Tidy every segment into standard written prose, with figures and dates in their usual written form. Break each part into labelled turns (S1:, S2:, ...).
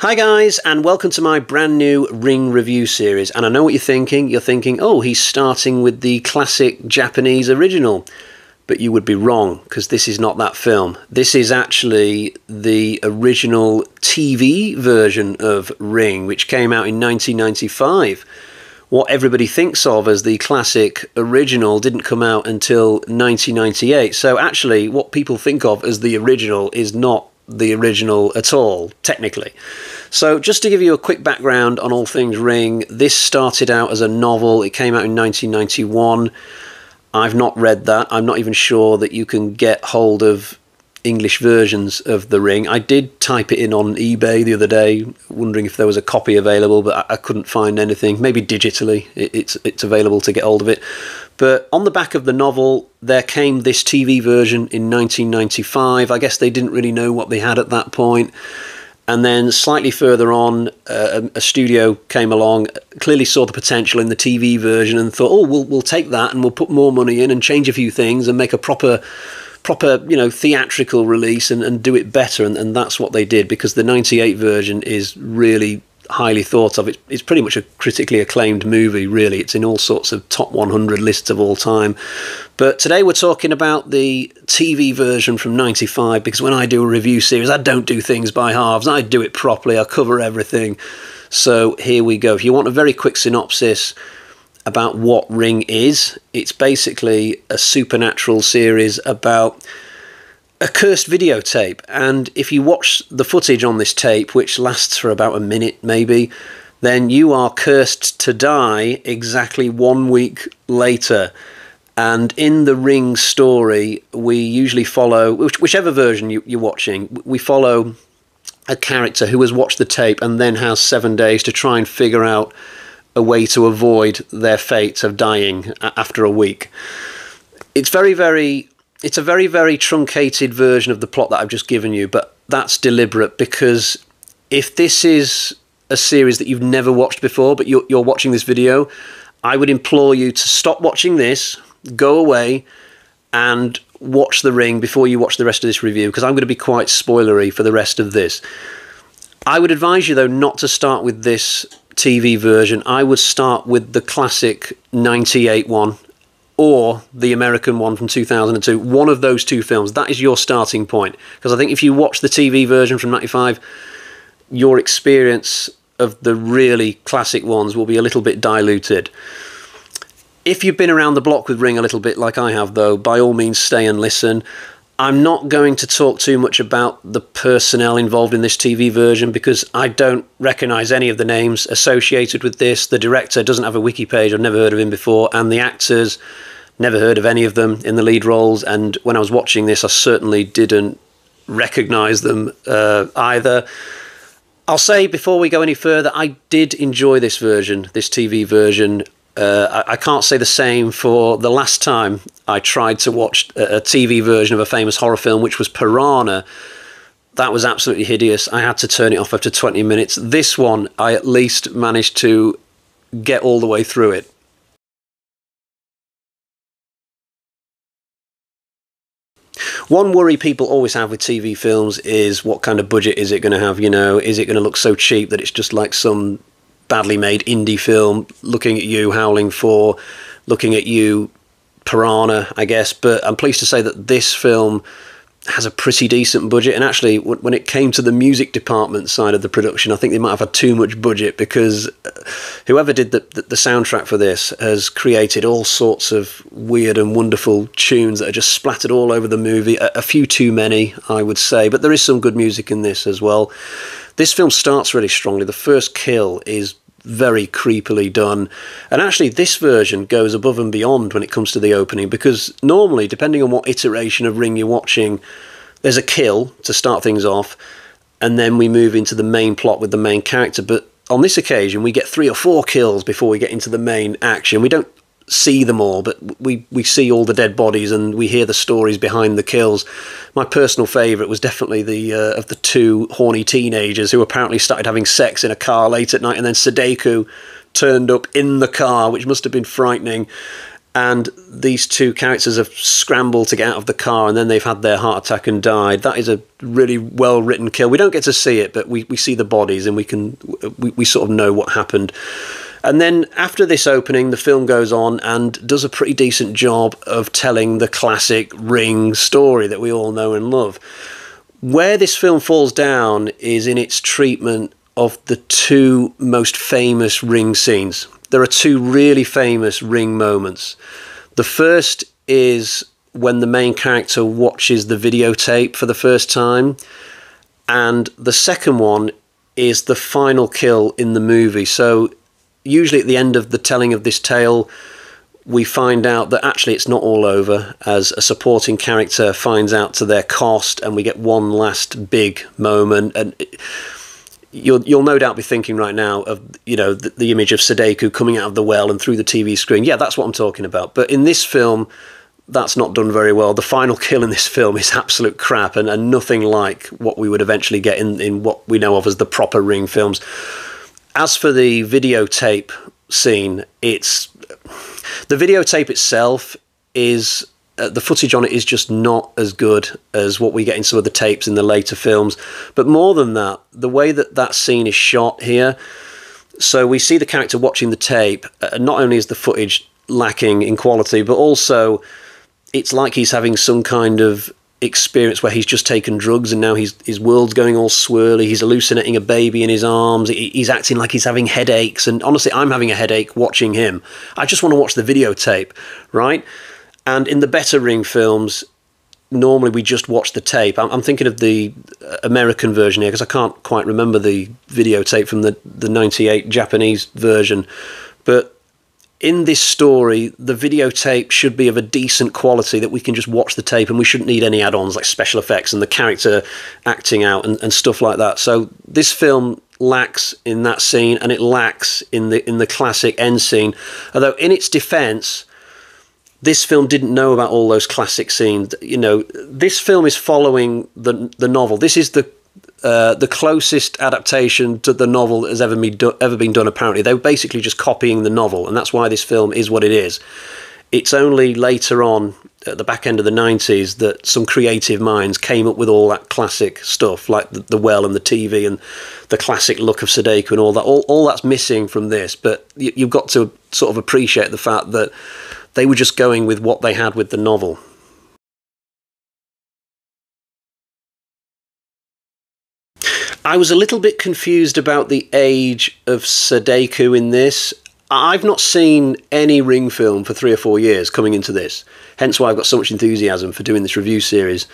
S1: Hi guys, and welcome to my brand new Ring review series. And I know what you're thinking. You're thinking, oh, he's starting with the classic Japanese original. But you would be wrong, because this is not that film. This is actually the original TV version of Ring, which came out in 1995. What everybody thinks of as the classic original didn't come out until 1998. So actually, what people think of as the original is not the original at all, technically. So just to give you a quick background on all things Ring, this started out as a novel. It came out in 1991. I've not read that. I'm not even sure that you can get hold of English versions of The Ring. I did type it in on eBay the other day, wondering if there was a copy available, but I couldn't find anything. Maybe digitally it's available to get hold of it. But on the back of the novel, there came this TV version in 1995. I guess they didn't really know what they had at that point. And then slightly further on, a studio came along, clearly saw the potential in the TV version and thought, oh, we'll take that and we'll put more money in and change a few things and make a proper theatrical release and do it better. And that's what they did, because the 98 version is really highly thought of. It's pretty much a critically acclaimed movie, really. It's in all sorts of top 100 lists of all time. But today we're talking about the TV version from 95, because when I do a review series, I don't do things by halves. I do it properly. I cover everything. So here we go. If you want a very quick synopsis about what Ring is, it's basically a supernatural series about a cursed videotape, and if you watch the footage on this tape, which lasts for about a minute maybe, then you are cursed to die exactly 1 week later. And in the Ring story, we usually follow, whichever version you're watching, we follow a character who has watched the tape and then has 7 days to try and figure out a way to avoid their fate of dying after a week. It's a very, very truncated version of the plot that I've just given you, but that's deliberate, because if this is a series that you've never watched before, but you're watching this video, I would implore you to stop watching this, go away, and watch The Ring before you watch the rest of this review, because I'm going to be quite spoilery for the rest of this. I would advise you, though, not to start with this TV version. I would start with the classic 98 one, or the American one from 2002, one of those two films. That is your starting point. Because I think if you watch the TV version from 95, your experience of the really classic ones will be a little bit diluted. If you've been around the block with Ring a little bit like I have, though, by all means stay and listen. I'm not going to talk too much about the personnel involved in this TV version, because I don't recognise any of the names associated with this. The director doesn't have a wiki page. I've never heard of him before. And the actors, never heard of any of them in the lead roles. And when I was watching this, I certainly didn't recognise them either. I'll say before we go any further, I did enjoy this version, this TV version. I can't say the same for the last time I tried to watch a TV version of a famous horror film, which was Piranha. That was absolutely hideous. I had to turn it off after 20 minutes. This one, I at least managed to get all the way through it. One worry people always have with TV films is, what kind of budget is it going to have? You know, is it going to look so cheap that it's just like some badly made indie film, looking at you, Howling 4, looking at you, Piranha, I guess. But I'm pleased to say that this film has a pretty decent budget, and actually when it came to the music department side of the production, I think they might have had too much budget, because whoever did the soundtrack for this has created all sorts of weird and wonderful tunes that are just splattered all over the movie, a few too many, I would say, but there is some good music in this as well. This film starts really strongly. The first kill is very creepily done, and actually this version goes above and beyond when it comes to the opening, because normally, depending on what iteration of Ring you're watching, there's a kill to start things off, and then we move into the main plot with the main character. But on this occasion we get 3 or 4 kills before we get into the main action. We don't see them all, but we see all the dead bodies and we hear the stories behind the kills. My personal favourite was definitely the of the 2 horny teenagers who apparently started having sex in a car late at night, and then Sadeko turned up in the car, which must have been frightening. and these two characters have scrambled to get out of the car, and then they've had their heart attack and died. That is a really well written kill. We don't get to see it, but we see the bodies, and we sort of know what happened. And then after this opening, the film goes on and does a pretty decent job of telling the classic Ring story that we all know and love. Where this film falls down is in its treatment of the two most famous Ring scenes. There are two really famous Ring moments. The first is when the main character watches the videotape for the first time, and the second one is the final kill in the movie. So usually at the end of the telling of this tale, we find out that actually it's not all over, as a supporting character finds out to their cost, and we get one last big moment. And you'll no doubt be thinking right now of, you know, the image of Sadeko coming out of the well and through the TV screen. Yeah, that's what I'm talking about. But in this film, that's not done very well. The final kill in this film is absolute crap, and nothing like what we would eventually get in what we know of as the proper Ring films. As for the videotape scene, the videotape itself is the footage on it is just not as good as what we get in some of the tapes in the later films. But more than that, the way that scene is shot here, so we see the character watching the tape, not only is the footage lacking in quality, but also it's like he's having some kind of experience where he's just taken drugs and now his world's going all swirly. He's hallucinating a baby in his arms. He's acting like he's having headaches. And honestly, I'm having a headache watching him. I just want to watch the videotape, right? And in the better Ring films, normally we just watch the tape. I'm thinking of the American version here because I can't quite remember the videotape from the 98 Japanese version. But in this story, the videotape should be of a decent quality that we can just watch the tape, and we shouldn't need any add-ons like special effects and the character acting out and stuff like that. So this film lacks in that scene, and it lacks in the classic end scene. Although in its defense, this film didn't know about all those classic scenes. You know, this film is following the novel. This is the closest adaptation to the novel that has ever been done, apparently. They were basically just copying the novel, and that's why this film is what it is. It's only later on, at the back end of the 90s, that some creative minds came up with all that classic stuff, like the well and the TV and the classic look of Sadeko and all that. All that's missing from this, but you've got to sort of appreciate the fact that they were just going with what they had with the novel. I was a little bit confused about the age of Sadeko in this. I've not seen any Ring film for 3 or 4 years coming into this, hence why I've got so much enthusiasm for doing this review series.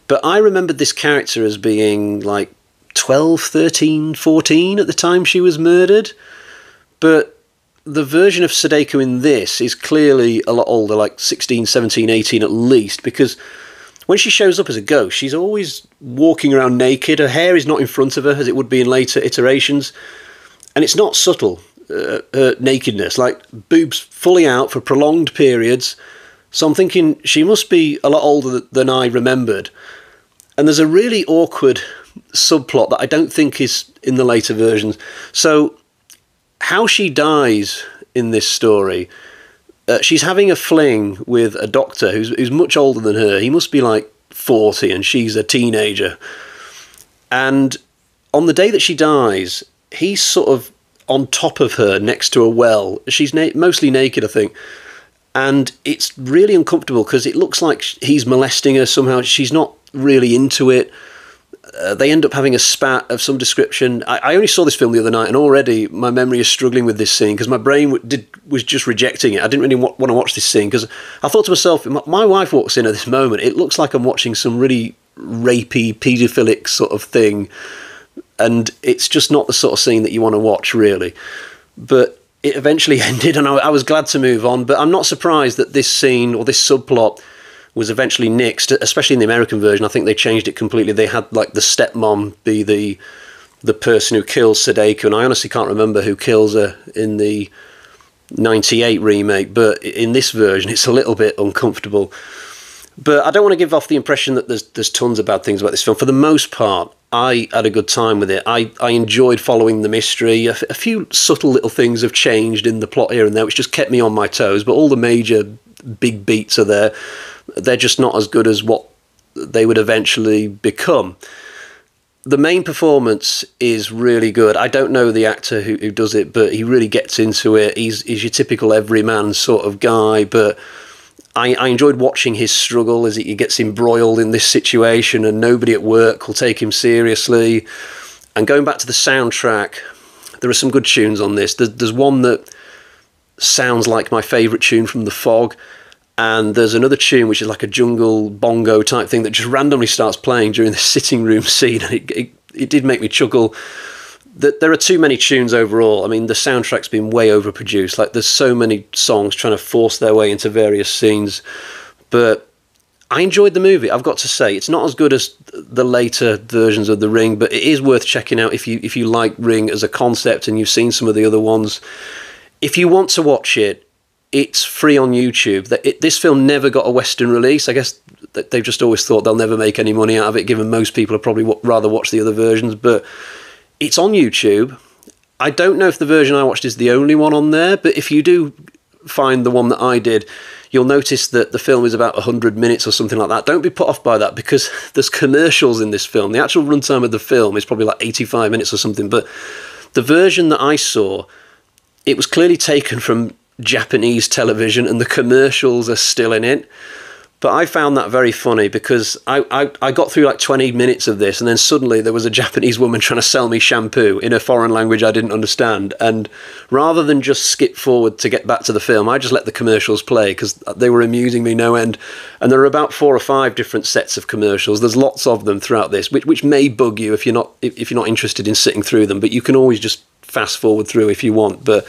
S1: But I remembered this character as being like 12, 13, 14 at the time she was murdered. But the version of Sadeko in this is clearly a lot older, like 16, 17, 18 at least, because when she shows up as a ghost, she's always walking around naked. Her hair is not in front of her, as it would be in later iterations. And it's not subtle, her nakedness, like boobs fully out for prolonged periods. So I'm thinking she must be a lot older than I remembered. And there's a really awkward subplot that I don't think is in the later versions. So how she dies in this story, she's having a fling with a doctor who's much older than her. He must be like 40 and she's a teenager. And on the day that she dies, he's sort of on top of her next to a well. She's mostly naked, I think. And it's really uncomfortable because it looks like he's molesting her somehow. She's not really into it. They end up having a spat of some description. I only saw this film the other night, and already my memory is struggling with this scene because my brain was just rejecting it. I didn't really want to watch this scene because I thought to myself, my wife walks in at this moment, it looks like I'm watching some really rapey, paedophilic sort of thing, and it's just not the sort of scene that you want to watch, really. But it eventually ended, and I was glad to move on, but I'm not surprised that this scene, or this subplot, was eventually nixed, especially in the American version. I think they changed it completely. They had like the stepmom be the person who kills Sadeko, and I honestly can't remember who kills her in the 98 remake, but in this version it's a little bit uncomfortable. But I don't want to give off the impression that there's tons of bad things about this film. For the most part, I had a good time with it. I enjoyed following the mystery. A few subtle little things have changed in the plot here and there, which just kept me on my toes, but all the major big beats are there. They're just not as good as what they would eventually become. The main performance is really good. I don't know the actor who does it, but he really gets into it. He's your typical everyman sort of guy, but I enjoyed watching his struggle as he gets embroiled in this situation and nobody at work will take him seriously. And going back to the soundtrack, there are some good tunes on this. There's one that sounds like my favourite tune from The Fog, and there's another tune which is like a jungle bongo type thing that just randomly starts playing during the sitting room scene, and it did make me chuckle. There are too many tunes overall. I mean, the soundtrack's been way overproduced. Like, there's so many songs trying to force their way into various scenes. But I enjoyed the movie, I've got to say. It's not as good as the later versions of The Ring, but it is worth checking out if you like Ring as a concept and you've seen some of the other ones. If you want to watch it, it's free on YouTube. This film never got a Western release. I guess they've just always thought they'll never make any money out of it, given most people would probably rather watch the other versions. But it's on YouTube. I don't know if the version I watched is the only one on there, but if you do find the one that I did, you'll notice that the film is about 100 minutes or something like that. Don't be put off by that, because there's commercials in this film. The actual runtime of the film is probably like 85 minutes or something, but the version that I saw, it was clearly taken from Japanese television and the commercials are still in it. But I found that very funny, because I got through like 20 minutes of this and then suddenly there was a Japanese woman trying to sell me shampoo in a foreign language I didn't understand. And rather than just skip forward to get back to the film, I just let the commercials play because they were amusing me no end. And there are about 4 or 5 different sets of commercials. There's lots of them throughout this, which may bug you if you're not interested in sitting through them, but you can always just fast forward through if you want. But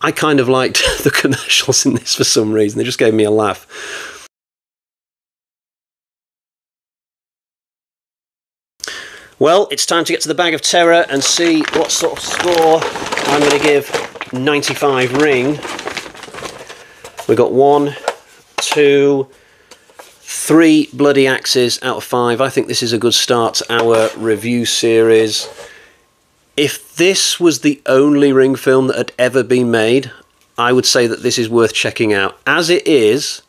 S1: I kind of liked the commercials in this for some reason. They just gave me a laugh. Well, it's time to get to the bag of terror and see what sort of score I'm going to give 95 Ring. We've got 1, 2, 3 bloody axes out of 5. I think this is a good start to our review series. If this was the only Ring film that had ever been made, I would say that this is worth checking out. As it is,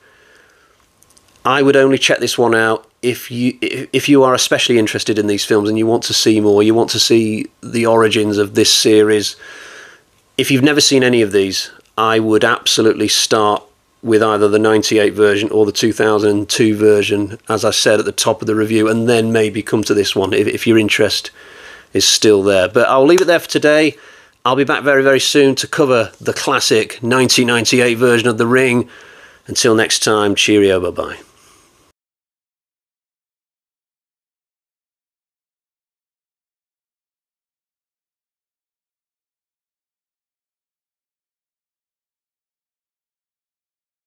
S1: I would only check this one out if you are especially interested in these films and you want to see more, you want to see the origins of this series. If you've never seen any of these, I would absolutely start with either the 98 version or the 2002 version, as I said at the top of the review, and then maybe come to this one if your interest is still there. But I'll leave it there for today. I'll be back very, very soon to cover the classic 1998 version of The Ring. Until next time, cheerio, bye-bye.